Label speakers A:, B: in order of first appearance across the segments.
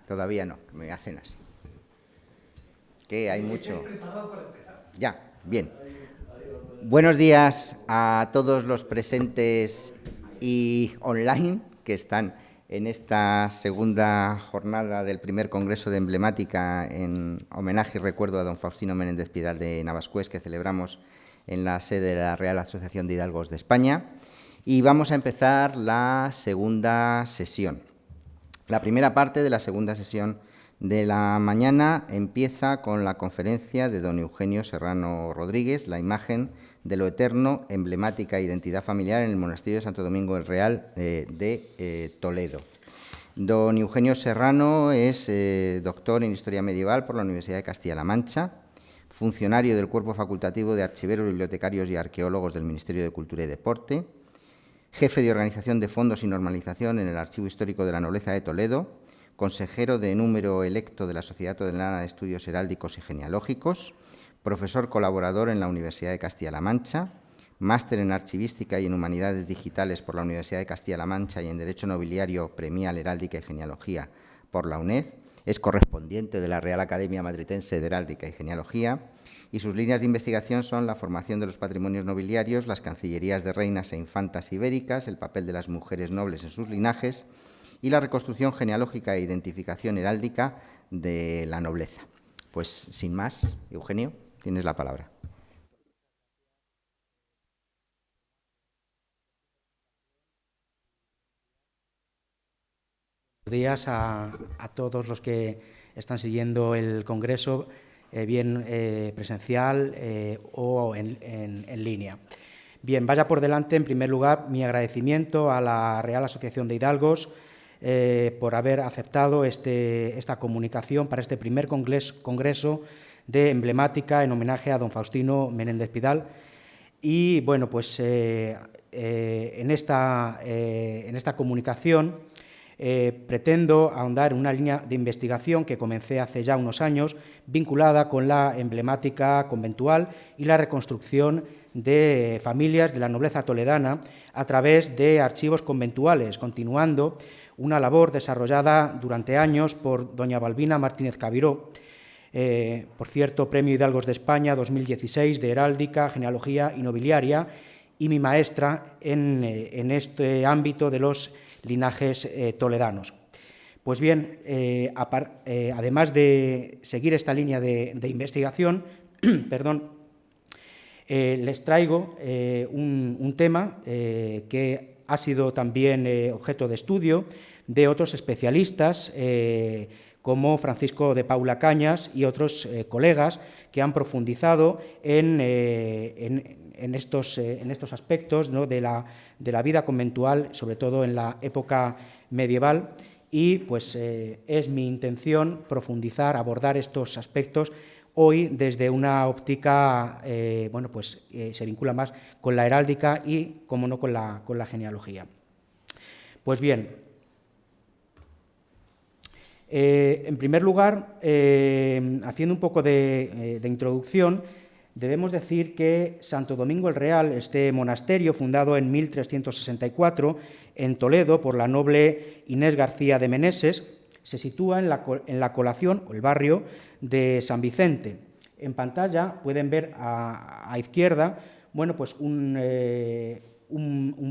A: Todavía no, que me hacen así. Que hay mucho. Ya, bien. Buenos días a todos los presentes y online que están en esta segunda jornada del primer Congreso de Emblemática en homenaje y recuerdo a don Faustino Menéndez Pidal de Navascués, que celebramos en la sede de la Real Asociación de Hidalgos de España. Y vamos a empezar la segunda sesión. La primera parte de la segunda sesión de la mañana empieza con la conferencia de don Eugenio Serrano Rodríguez, La imagen de lo eterno, emblemática identidad familiar en el Monasterio de Santo Domingo el Real de Toledo. Don Eugenio Serrano es doctor en Historia Medieval por la Universidad de Castilla-La Mancha, funcionario del Cuerpo Facultativo de Archiveros, Bibliotecarios y Arqueólogos del Ministerio de Cultura y Deporte, jefe de Organización de Fondos y Normalización en el Archivo Histórico de la Nobleza de Toledo, consejero de número electo de la Sociedad Toledana de Estudios Heráldicos y Genealógicos, profesor colaborador en la Universidad de Castilla-La Mancha, máster en Archivística y en Humanidades Digitales por la Universidad de Castilla-La Mancha y en Derecho Nobiliario Premial Heráldica y Genealogía por la UNED, es correspondiente de la Real Academia Madritense de Heráldica y Genealogía, y sus líneas de investigación son la formación de los patrimonios nobiliarios, las cancillerías de reinas e infantas ibéricas, el papel de las mujeres nobles en sus linajes y la reconstrucción genealógica e identificación heráldica de la nobleza. Pues sin más, Eugenio, tienes la palabra.
B: Buenos días a todos los que están siguiendo el Congreso, bien presencial o en línea. Bien, vaya por delante, en primer lugar, mi agradecimiento a la Real Asociación de Hidalgos por haber aceptado esta comunicación para este primer congreso de emblemática en homenaje a don Faustino Menéndez Pidal. Y, bueno, pues en esta comunicación pretendo ahondar en una línea de investigación que comencé hace ya unos años, vinculada con la emblemática conventual y la reconstrucción de familias de la nobleza toledana a través de archivos conventuales, continuando una labor desarrollada durante años por doña Balbina Martínez Cabiró, por cierto, Premio Hidalgos de España 2016 de Heráldica, Genealogía y Nobiliaria, y mi maestra en este ámbito de los linajes toledanos. Pues bien, además de seguir esta línea de investigación, les traigo un tema que ha sido también objeto de estudio de otros especialistas, como Francisco de Paula Cañas y otros colegas que han profundizado en estos aspectos, ¿no?, de la vida conventual, sobre todo en la época medieval, y pues es mi intención profundizar, abordar estos aspectos hoy desde una óptica, se vincula más con la heráldica y, como no, con la genealogía. Pues bien, en primer lugar, haciendo un poco de introducción, debemos decir que Santo Domingo el Real, este monasterio fundado en 1364 en Toledo por la noble Inés García de Meneses, se sitúa en la colación o el barrio de San Vicente. En pantalla pueden ver a izquierda, bueno, pues un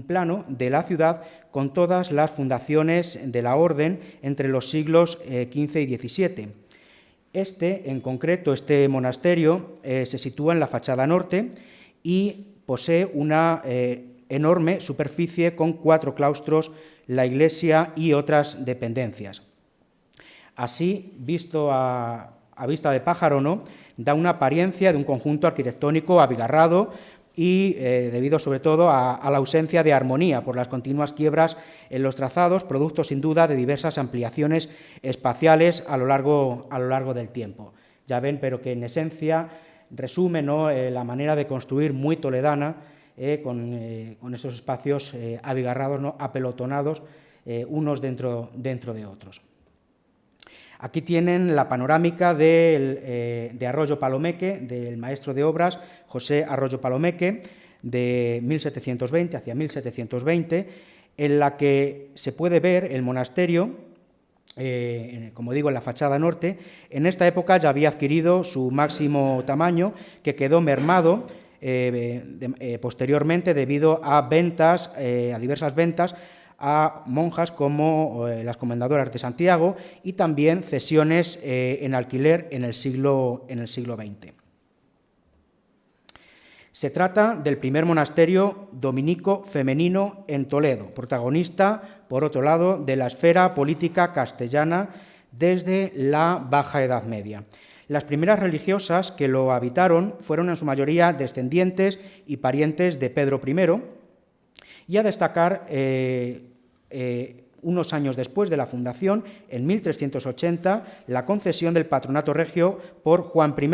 B: plano de la ciudad con todas las fundaciones de la orden entre los siglos XV y XVII. En concreto, este monasterio se sitúa en la fachada norte y posee una enorme superficie con 4 claustros, la iglesia y otras dependencias. Así, visto a vista de pájaro, ¿no?, da una apariencia de un conjunto arquitectónico abigarrado y debido sobre todo a la ausencia de armonía por las continuas quiebras en los trazados, producto sin duda de diversas ampliaciones espaciales a lo largo del tiempo. Ya ven, pero que en esencia resume, ¿no?, la manera de construir muy toledana, con esos espacios abigarrados, ¿no?, apelotonados, unos dentro de otros. Aquí tienen la panorámica de Arroyo Palomeque, del maestro de obras José Arroyo Palomeque, de 1720 hacia 1720, en la que se puede ver el monasterio como digo, en la fachada norte. En esta época ya había adquirido su máximo tamaño, que quedó mermado posteriormente debido a ventas, a diversas ventas a monjas como las Comendadoras de Santiago y también cesiones en alquiler en el siglo XX. Se trata del primer monasterio dominico femenino en Toledo, protagonista, por otro lado, de la esfera política castellana desde la Baja Edad Media. Las primeras religiosas que lo habitaron fueron en su mayoría descendientes y parientes de Pedro I, y a destacar unos años después de la fundación, en 1380, la concesión del patronato regio por Juan I,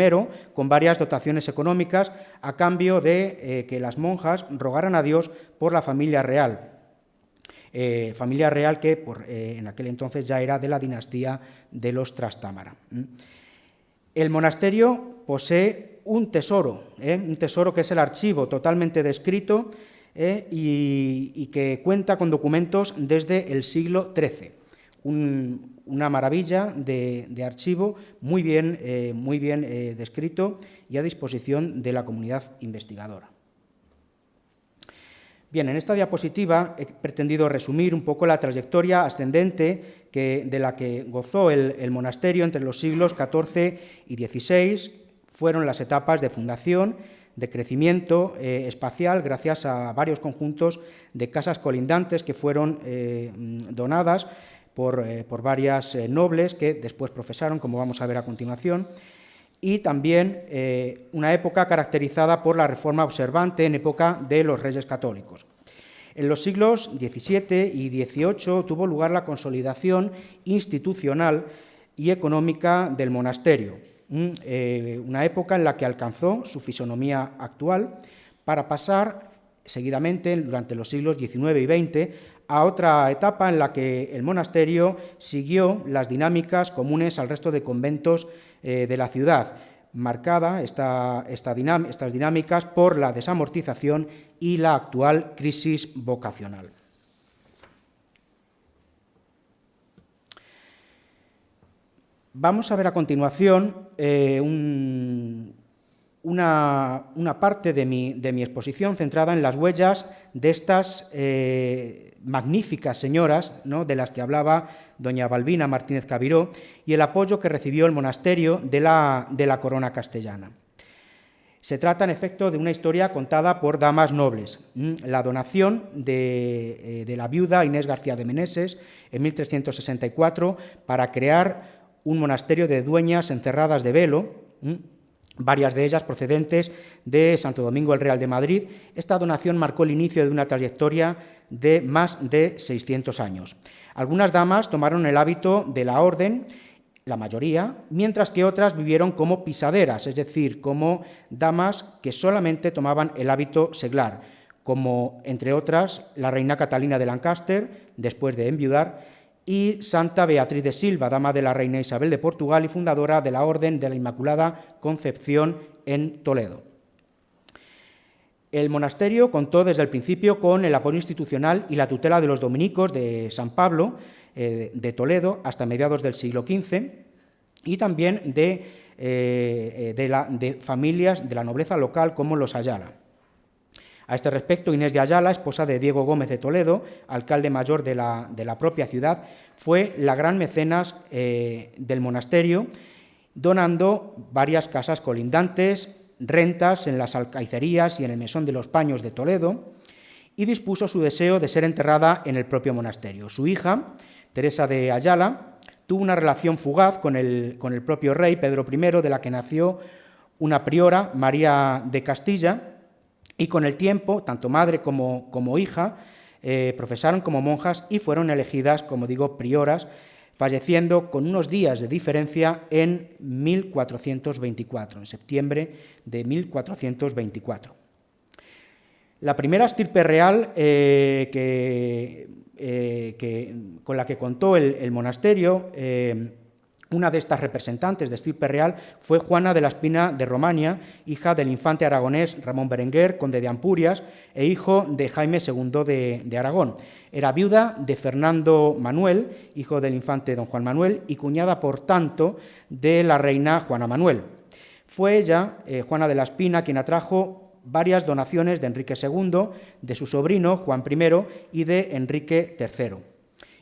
B: con varias dotaciones económicas, a cambio de que las monjas rogaran a Dios por la familia real. Familia real que en aquel entonces ya era de la dinastía de los Trastámara. El monasterio posee un tesoro que es el archivo totalmente descrito, y que cuenta con documentos desde el siglo XIII. Una maravilla de archivo muy bien descrito y a disposición de la comunidad investigadora. Bien, en esta diapositiva he pretendido resumir un poco la trayectoria ascendente de la que gozó el monasterio entre los siglos XIV y XVI. Fueron las etapas de fundación, de crecimiento espacial, gracias a varios conjuntos de casas colindantes que fueron donadas por varias nobles que después profesaron, como vamos a ver a continuación, y también una época caracterizada por la Reforma Observante en época de los Reyes Católicos. En los siglos XVII y XVIII tuvo lugar la consolidación institucional y económica del monasterio, una época en la que alcanzó su fisonomía actual, para pasar seguidamente, durante los siglos XIX y XX, a otra etapa en la que el monasterio siguió las dinámicas comunes al resto de conventos de la ciudad, marcada estas dinámicas por la desamortización y la actual crisis vocacional. Vamos a ver a continuación una parte de mi exposición centrada en las huellas de estas magníficas señoras, ¿no?, de las que hablaba doña Balbina Martínez Cabiró, y el apoyo que recibió el monasterio de la corona castellana. Se trata, en efecto, de una historia contada por damas nobles. La donación de la viuda Inés García de Meneses en 1364 para crear un monasterio de dueñas encerradas de velo, varias de ellas procedentes de Santo Domingo el Real de Madrid. Esta donación marcó el inicio de una trayectoria de más de 600 años. Algunas damas tomaron el hábito de la orden, la mayoría, mientras que otras vivieron como pisaderas, es decir, como damas que solamente tomaban el hábito seglar, como, entre otras, la reina Catalina de Lancaster, después de enviudar, y Santa Beatriz de Silva, dama de la reina Isabel de Portugal y fundadora de la Orden de la Inmaculada Concepción en Toledo. El monasterio contó desde el principio con el apoyo institucional y la tutela de los dominicos de San Pablo de Toledo hasta mediados del siglo XV, y también de familias de la nobleza local como los Ayala. A este respecto, Inés de Ayala, esposa de Diego Gómez de Toledo, alcalde mayor de la propia ciudad, fue la gran mecenas del monasterio, donando varias casas colindantes, rentas en las alcaicerías y en el Mesón de los Paños de Toledo, y dispuso su deseo de ser enterrada en el propio monasterio. Su hija, Teresa de Ayala, tuvo una relación fugaz con el propio rey Pedro I, de la que nació una priora, María de Castilla, y con el tiempo, tanto madre como hija, profesaron como monjas y fueron elegidas, como digo, prioras, falleciendo con unos días de diferencia en 1424, en septiembre de 1424. La primera estirpe real con la que contó el monasterio Una de estas representantes de estirpe real fue Juana de la Espina de Romaña, hija del infante aragonés Ramón Berenguer, conde de Ampurias, e hijo de Jaime II de Aragón. Era viuda de Fernando Manuel, hijo del infante don Juan Manuel, y cuñada, por tanto, de la reina Juana Manuel. Fue ella, Juana de la Espina, quien atrajo varias donaciones de Enrique II, de su sobrino Juan I y de Enrique III.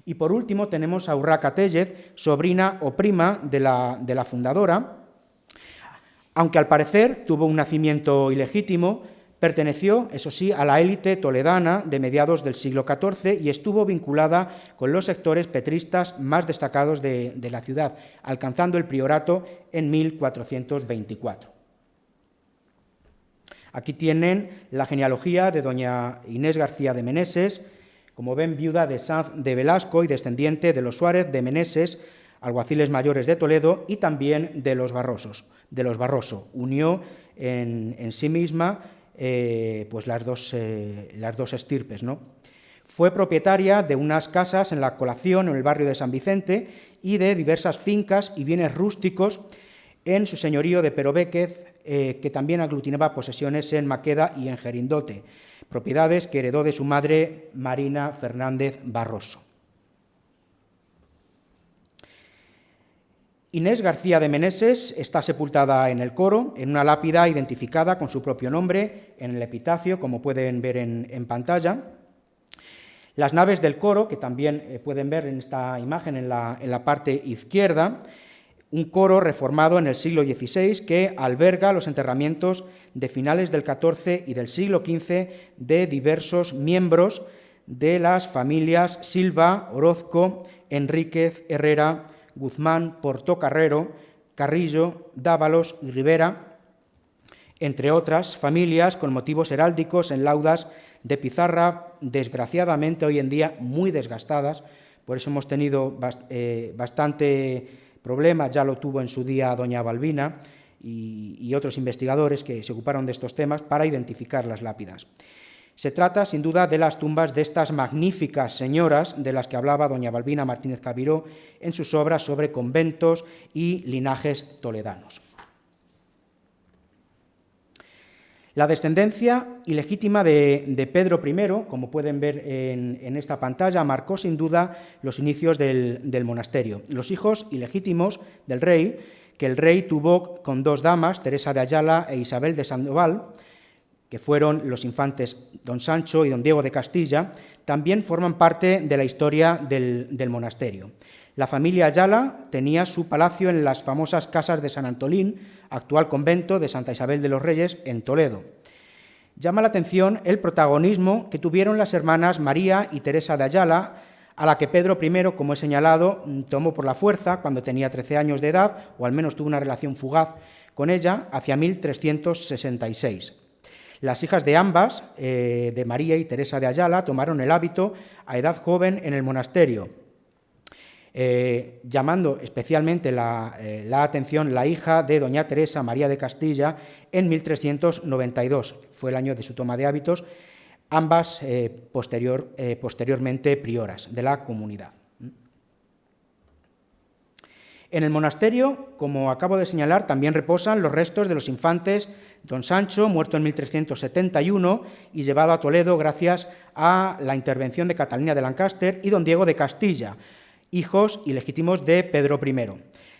B: Y por último tenemos a Urraca Tellez, sobrina o prima de la fundadora. Aunque al parecer tuvo un nacimiento ilegítimo, perteneció, eso sí, a la élite toledana de mediados del siglo XIV y estuvo vinculada con los sectores petristas más destacados de la ciudad, alcanzando el priorato en 1424. Aquí tienen la genealogía de doña Inés García de Meneses, como ven, viuda de Sanz de Velasco y descendiente de los Suárez de Meneses, alguaciles mayores de Toledo, y también de los Barroso. Unió en sí misma pues las dos estirpes, ¿no? Fue propietaria de unas casas en la Colación, en el barrio de San Vicente, y de diversas fincas y bienes rústicos en su señorío de Perovéquez, que también aglutinaba posesiones en Maqueda y en Gerindote, propiedades que heredó de su madre Marina Fernández Barroso. Inés García de Meneses está sepultada en el coro, en una lápida identificada con su propio nombre en el epitafio, como pueden ver en pantalla. Las naves del coro, que también pueden ver en esta imagen en la parte izquierda, un coro reformado en el siglo XVI que alberga los enterramientos de finales del XIV y del siglo XV de diversos miembros de las familias Silva, Orozco, Enríquez, Herrera, Guzmán, Portocarrero, Carrillo, Dávalos y Rivera, entre otras familias con motivos heráldicos en laudas de pizarra, desgraciadamente hoy en día muy desgastadas. Por eso hemos tenido bastante problema, ya lo tuvo en su día doña Balbina y otros investigadores que se ocuparon de estos temas para identificar las lápidas. Se trata, sin duda, de las tumbas de estas magníficas señoras de las que hablaba doña Balbina Martínez Cabiró en sus obras sobre conventos y linajes toledanos. La descendencia ilegítima de Pedro I, como pueden ver en esta pantalla, marcó sin duda los inicios del monasterio. Los hijos ilegítimos del rey, que el rey tuvo con dos damas, Teresa de Ayala e Isabel de Sandoval, que fueron los infantes don Sancho y don Diego de Castilla, también forman parte de la historia del monasterio. La familia Ayala tenía su palacio en las famosas casas de San Antolín, actual convento de Santa Isabel de los Reyes, en Toledo. Llama la atención el protagonismo que tuvieron las hermanas María y Teresa de Ayala, a la que Pedro I, como he señalado, tomó por la fuerza cuando tenía 13 años de edad, o al menos tuvo una relación fugaz con ella, hacia 1366. Las hijas de ambas, de María y Teresa de Ayala, tomaron el hábito a edad joven en el monasterio, llamando especialmente la atención la hija de doña Teresa, María de Castilla, en 1392. Fue el año de su toma de hábitos, ambas posteriormente prioras de la comunidad. En el monasterio, como acabo de señalar, también reposan los restos de los infantes don Sancho, muerto en 1371 y llevado a Toledo gracias a la intervención de Catalina de Lancaster, y don Diego de Castilla, hijos ilegítimos de Pedro I.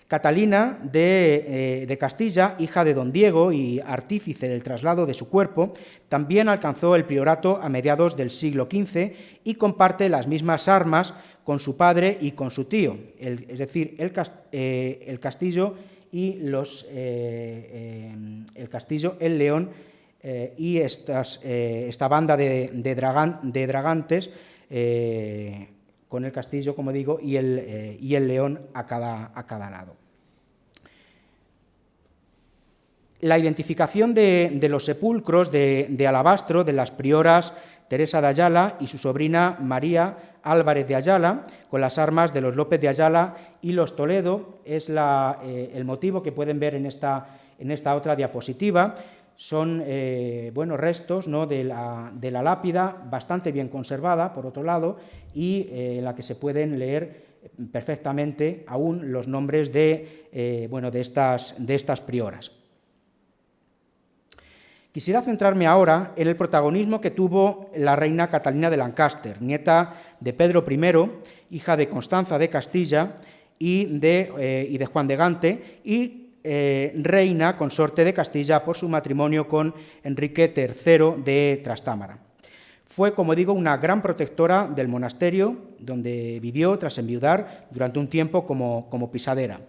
B: Catalina de Castilla, hija de don Diego y artífice del traslado de su cuerpo, también alcanzó el priorato a mediados del siglo XV y comparte las mismas armas con su padre y con su tío, es decir, el castillo y el castillo, el león y esta banda de dragantes con el castillo, como digo, y el león a cada lado. La identificación de los sepulcros de alabastro de las prioras Teresa de Ayala y su sobrina María Álvarez de Ayala, con las armas de los López de Ayala y los Toledo, es el motivo que pueden ver en esta otra diapositiva. Son restos, ¿no?, de la lápida, bastante bien conservada, por otro lado, y en la que se pueden leer perfectamente aún los nombres de estas prioras. Quisiera centrarme ahora en el protagonismo que tuvo la reina Catalina de Lancaster, nieta de Pedro I, hija de Constanza de Castilla y de Juan de Gante, y reina consorte de Castilla por su matrimonio con Enrique III de Trastámara. Fue, como digo, una gran protectora del monasterio, donde vivió tras enviudar durante un tiempo como pisadera,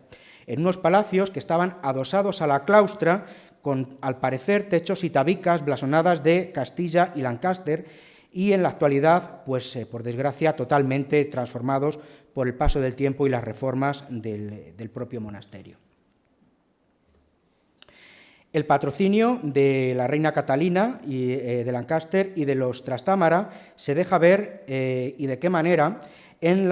B: en unos palacios que estaban adosados a la claustra, con, al parecer, techos y tabicas blasonadas de Castilla y Lancaster, y en la actualidad, pues por desgracia, totalmente transformados por el paso del tiempo y las reformas del propio monasterio. El patrocinio de la reina Catalina de Lancaster y de los Trastámara se deja ver, y de qué manera, en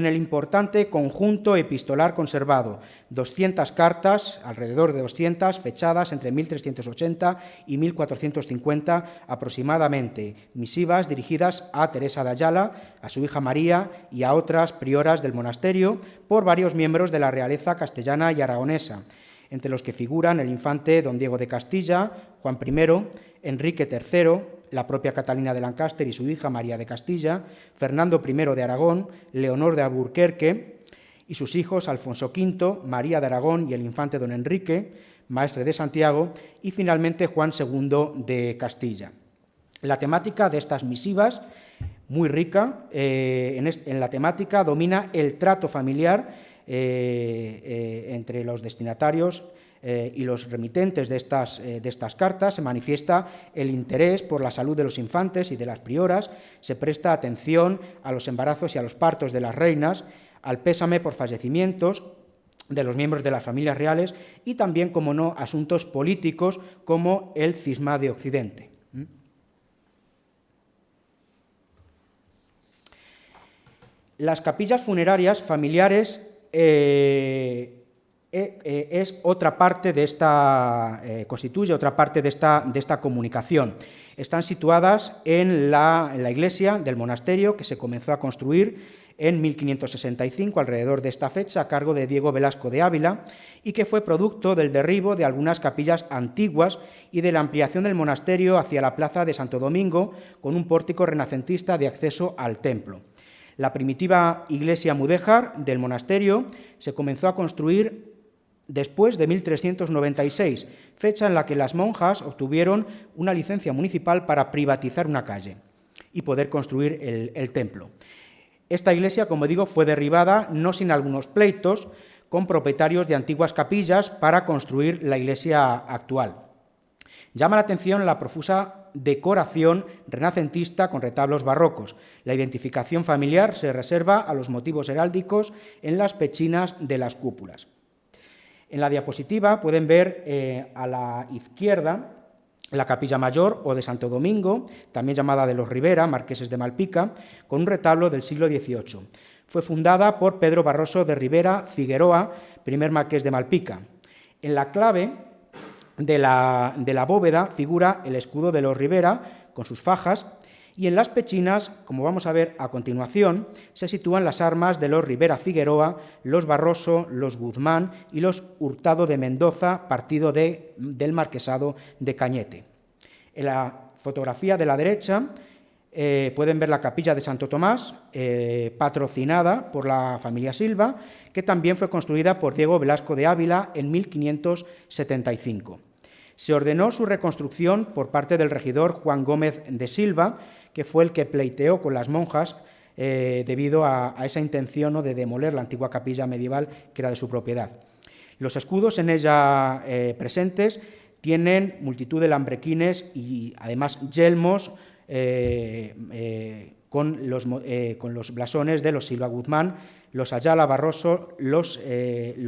B: el importante conjunto epistolar conservado, 200 cartas, alrededor de 200, fechadas entre 1380 y 1450 aproximadamente, misivas dirigidas a Teresa de Ayala, a su hija María y a otras prioras del monasterio por varios miembros de la realeza castellana y aragonesa, entre los que figuran el infante don Diego de Castilla, Juan I, Enrique III, la propia Catalina de Lancaster y su hija María de Castilla, Fernando I de Aragón, Leonor de Alburquerque y sus hijos Alfonso V, María de Aragón y el infante don Enrique, maestre de Santiago, y finalmente Juan II de Castilla. La temática de estas misivas, muy rica, en la temática domina el trato familiar entre los destinatarios y los remitentes de estas cartas. Se manifiesta el interés por la salud de los infantes y de las prioras, se presta atención a los embarazos y a los partos de las reinas, al pésame por fallecimientos de los miembros de las familias reales y también, como no, asuntos políticos como el cisma de Occidente. Las capillas funerarias familiares es otra parte de constituye otra parte de esta comunicación. Están situadas en la iglesia del monasterio, que se comenzó a construir en 1565, alrededor de esta fecha, a cargo de Diego Velasco de Ávila, y que fue producto del derribo de algunas capillas antiguas y de la ampliación del monasterio hacia la plaza de Santo Domingo, con un pórtico renacentista de acceso al templo. La primitiva iglesia mudéjar del monasterio se comenzó a construir después de 1396, fecha en la que las monjas obtuvieron una licencia municipal para privatizar una calle y poder construir el templo. Esta iglesia, como digo, fue derribada, no sin algunos pleitos, con propietarios de antiguas capillas para construir la iglesia actual. Llama la atención la profusa decoración renacentista con retablos barrocos. La identificación familiar se reserva a los motivos heráldicos en las pechinas de las cúpulas. En la diapositiva pueden ver a la izquierda la capilla mayor o de Santo Domingo, también llamada de los Rivera, marqueses de Malpica, con un retablo del siglo XVIII. Fue fundada por Pedro Barroso de Rivera Figueroa, primer marqués de Malpica. En la clave de la bóveda figura el escudo de los Rivera con sus fajas, y en las pechinas, como vamos a ver a continuación, se sitúan las armas de los Rivera Figueroa, los Barroso, los Guzmán y los Hurtado de Mendoza, partido del marquesado de Cañete. En la fotografía de la derecha pueden ver la capilla de Santo Tomás, patrocinada por la familia Silva, que también fue construida por Diego Velasco de Ávila en 1575. Se ordenó su reconstrucción por parte del regidor Juan Gómez de Silva, que fue el que pleiteó con las monjas debido a esa intención de demoler la antigua capilla medieval que era de su propiedad. Los escudos en ella presentes tienen multitud de lambrequines y además yelmos con los blasones de los Silva Guzmán, los Ayala Barroso, los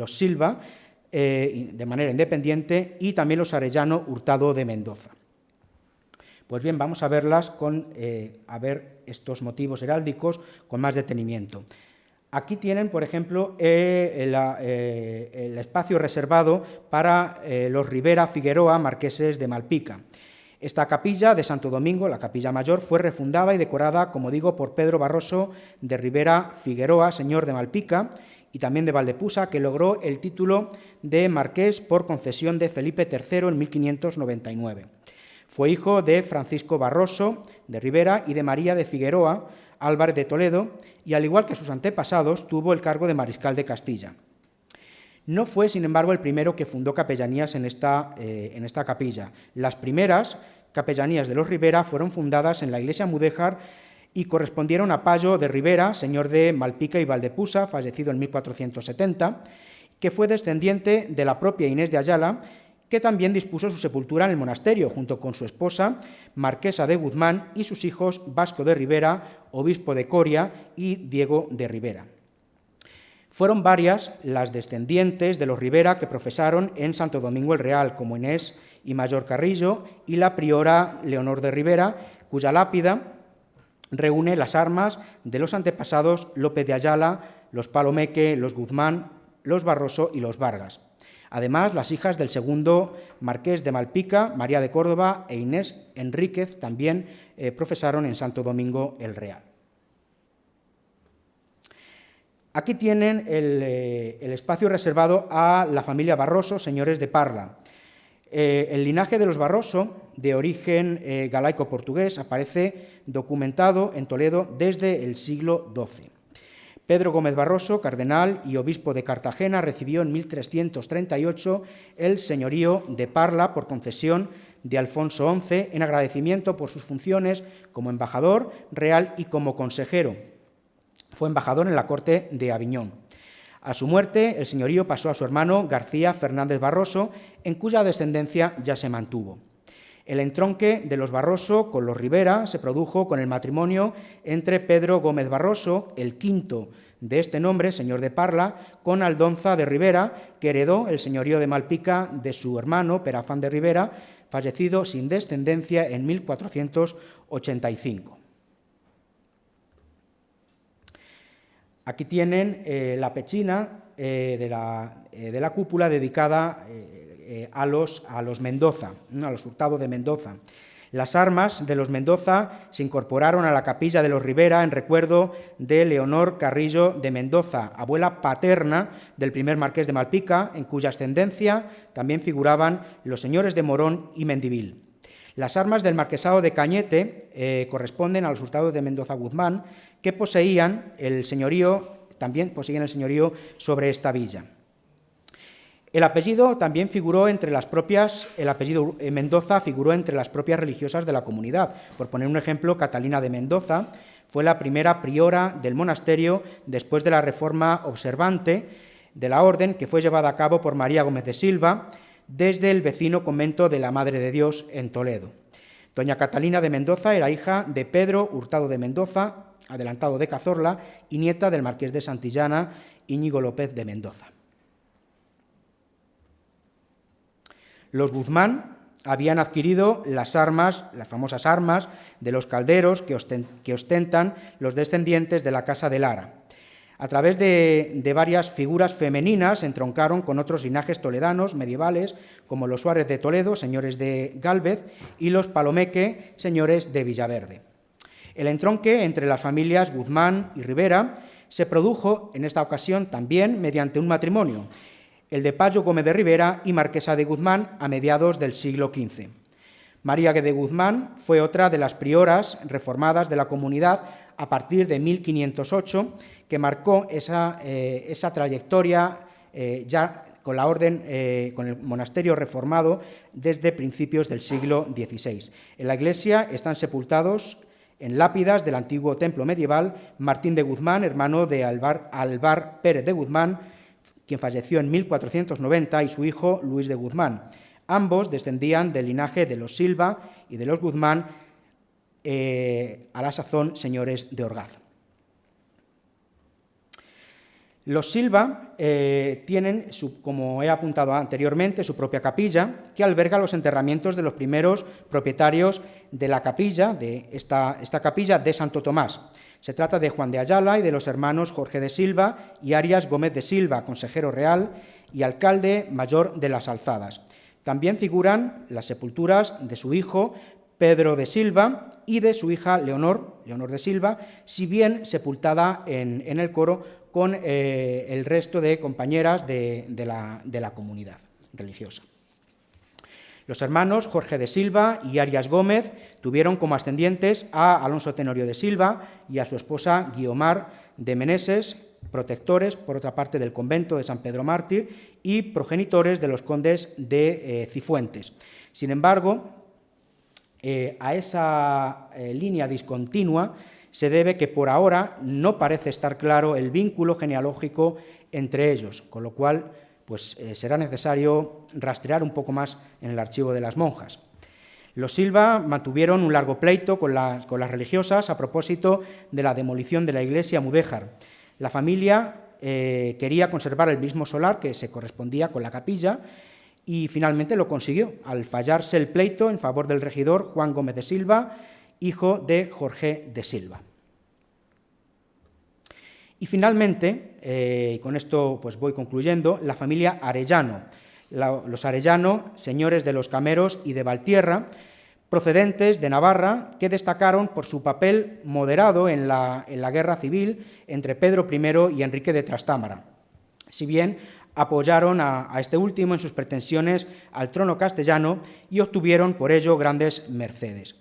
B: Silva, de manera independiente, y también los Arellano Hurtado de Mendoza. Pues bien, vamos a verlas a ver estos motivos heráldicos con más detenimiento. Aquí tienen, por ejemplo, el espacio reservado para los Rivera Figueroa, marqueses de Malpica. Esta capilla de Santo Domingo, la capilla mayor, fue refundada y decorada, como digo, por Pedro Barroso de Ribera Figueroa, señor de Malpica, y también de Valdepusa, que logró el título de marqués por concesión de Felipe III en 1599. Fue hijo de Francisco Barroso de Ribera y de María de Figueroa Álvarez de Toledo, y al igual que sus antepasados, tuvo el cargo de mariscal de Castilla. No fue, sin embargo, el primero que fundó capellanías en esta capilla. Las primeras capellanías de los Ribera fueron fundadas en la iglesia mudéjar y correspondieron a Payo de Ribera, señor de Malpica y Valdepusa, fallecido en 1470, que fue descendiente de la propia Inés de Ayala, que también dispuso su sepultura en el monasterio, junto con su esposa, Marquesa de Guzmán, y sus hijos Vasco de Ribera, obispo de Coria, y Diego de Ribera. Fueron varias las descendientes de los Ribera que profesaron en Santo Domingo el Real, como Inés y Mayor Carrillo, y la priora Leonor de Ribera, cuya lápida reúne las armas de los antepasados López de Ayala, los Palomeque, los Guzmán, los Barroso y los Vargas. Además, las hijas del segundo marqués de Malpica, María de Córdoba e Inés Enríquez, también profesaron en Santo Domingo el Real. Aquí tienen el espacio reservado a la familia Barroso, señores de Parla. El linaje de los Barroso, de origen galaico-portugués, aparece documentado en Toledo desde el siglo XII. Pedro Gómez Barroso, cardenal y obispo de Cartagena, recibió en 1338 el señorío de Parla por concesión de Alfonso XI en agradecimiento por sus funciones como embajador real y como consejero. Fue embajador en la corte de Aviñón. A su muerte, el señorío pasó a su hermano García Fernández Barroso, en cuya descendencia ya se mantuvo. El entronque de los Barroso con los Ribera se produjo con el matrimonio entre Pedro Gómez Barroso, el quinto de este nombre, señor de Parla, con Aldonza de Ribera, que heredó el señorío de Malpica de su hermano Perafán de Ribera, fallecido sin descendencia en 1485. Aquí tienen la pechina de la cúpula dedicada a los Mendoza, a los Hurtado de Mendoza. Las armas de los Mendoza se incorporaron a la capilla de los Ribera en recuerdo de Leonor Carrillo de Mendoza, abuela paterna del primer marqués de Malpica, en cuya ascendencia también figuraban los señores de Morón y Mendivil. Las armas del marquesado de Cañete corresponden a los Hurtados de Mendoza Guzmán, que también poseían el señorío sobre esta villa. El apellido también figuró entre las propias, el apellido Mendoza figuró entre las propias religiosas de la comunidad. Por poner un ejemplo, Catalina de Mendoza fue la primera priora del monasterio después de la reforma observante de la orden, que fue llevada a cabo por María Gómez de Silva desde el vecino convento de la Madre de Dios en Toledo. Doña Catalina de Mendoza era hija de Pedro Hurtado de Mendoza, adelantado de Cazorla, y nieta del marqués de Santillana, Íñigo López de Mendoza. Los Guzmán habían adquirido las armas, las famosas armas de los calderos que ostentan los descendientes de la Casa de Lara. A través de varias figuras femeninas entroncaron con otros linajes toledanos medievales, como los Suárez de Toledo, señores de Gálvez, y los Palomeque, señores de Villaverde. El entronque entre las familias Guzmán y Ribera se produjo en esta ocasión también mediante un matrimonio, el de Payo Gómez de Ribera y Marquesa de Guzmán, a mediados del siglo XV. María de Guzmán fue otra de las prioras reformadas de la comunidad a partir de 1508, que marcó esa trayectoria ya con la orden, con el monasterio reformado desde principios del siglo XVI. En la iglesia están sepultados en lápidas del antiguo templo medieval Martín de Guzmán, hermano de Alvar Pérez de Guzmán, quien falleció en 1490, y su hijo Luis de Guzmán. Ambos descendían del linaje de los Silva y de los Guzmán, a la sazón señores de Orgaz. Los Silva tienen, como he apuntado anteriormente, su propia capilla, que alberga los enterramientos de los primeros propietarios de la capilla, de esta capilla de Santo Tomás. Se trata de Juan de Ayala y de los hermanos Jorge de Silva y Arias Gómez de Silva, consejero real y alcalde mayor de las Alzadas. También figuran las sepulturas de su hijo Pedro de Silva, y de su hija Leonor de Silva, si bien sepultada en el coro con el resto de compañeras de la comunidad religiosa. Los hermanos Jorge de Silva y Arias Gómez tuvieron como ascendientes a Alonso Tenorio de Silva y a su esposa Guiomar de Meneses, protectores, por otra parte, del convento de San Pedro Mártir y progenitores de los condes de Cifuentes. Sin embargo, a esa línea discontinua se debe que por ahora no parece estar claro el vínculo genealógico entre ellos, con lo cual pues, será necesario rastrear un poco más en el archivo de las monjas. Los Silva mantuvieron un largo pleito con las religiosas a propósito de la demolición de la iglesia mudéjar. La familia quería conservar el mismo solar que se correspondía con la capilla y finalmente lo consiguió, al fallarse el pleito en favor del regidor Juan Gómez de Silva, hijo de Jorge de Silva. Y finalmente, con esto pues voy concluyendo, la familia Arellano. Los Arellano, señores de los Cameros y de Valtierra, procedentes de Navarra, que destacaron por su papel moderado en la guerra civil entre Pedro I y Enrique de Trastámara, si bien apoyaron a este último en sus pretensiones al trono castellano y obtuvieron por ello grandes mercedes.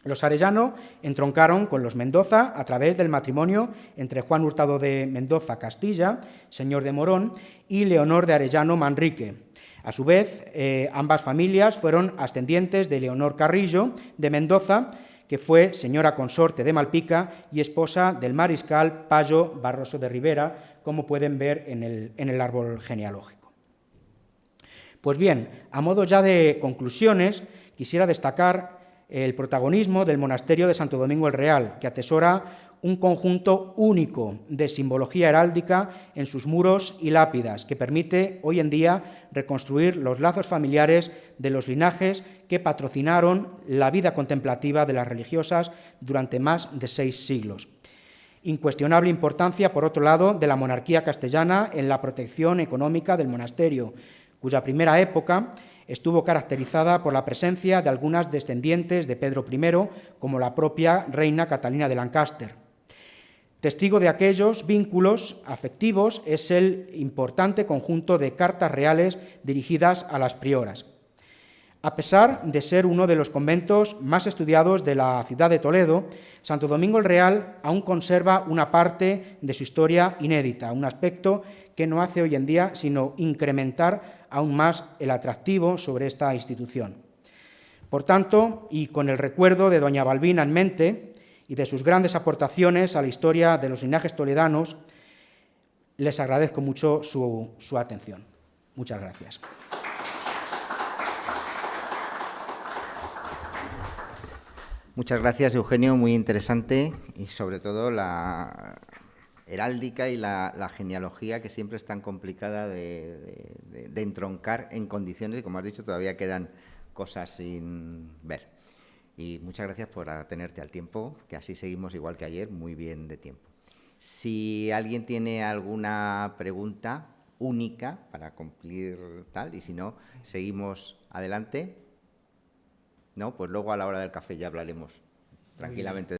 B: Los Arellano entroncaron con los Mendoza a través del matrimonio entre Juan Hurtado de Mendoza Castilla, señor de Morón, y Leonor de Arellano Manrique. A su vez, ambas familias fueron ascendientes de Leonor Carrillo de Mendoza, que fue señora consorte de Malpica y esposa del mariscal Payo Barroso de Rivera, como pueden ver en el árbol genealógico. Pues bien, a modo ya de conclusiones, quisiera destacar el protagonismo del monasterio de Santo Domingo el Real, que atesora un conjunto único de simbología heráldica en sus muros y lápidas, que permite hoy en día reconstruir los lazos familiares de los linajes que patrocinaron la vida contemplativa de las religiosas durante más de 6 siglos. Incuestionable importancia, por otro lado, de la monarquía castellana en la protección económica del monasterio, cuya primera época estuvo caracterizada por la presencia de algunas descendientes de Pedro I, como la propia reina Catalina de Lancaster. Testigo de aquellos vínculos afectivos es el importante conjunto de cartas reales dirigidas a las prioras. A pesar de ser uno de los conventos más estudiados de la ciudad de Toledo, Santo Domingo el Real aún conserva una parte de su historia inédita, un aspecto que no hace hoy en día sino incrementar aún más el atractivo sobre esta institución. Por tanto, y con el recuerdo de doña Balbina en mente y de sus grandes aportaciones a la historia de los linajes toledanos, les agradezco mucho su atención. Muchas gracias.
A: Muchas gracias, Eugenio, muy interesante y sobre todo la heráldica y la genealogía, que siempre es tan complicada de entroncar en condiciones y, como has dicho, todavía quedan cosas sin ver. Y muchas gracias por atenerte al tiempo, que así seguimos igual que ayer, muy bien de tiempo. Si alguien tiene alguna pregunta única para cumplir tal, y si no, seguimos adelante. No, pues luego a la hora del café ya hablaremos tranquilamente.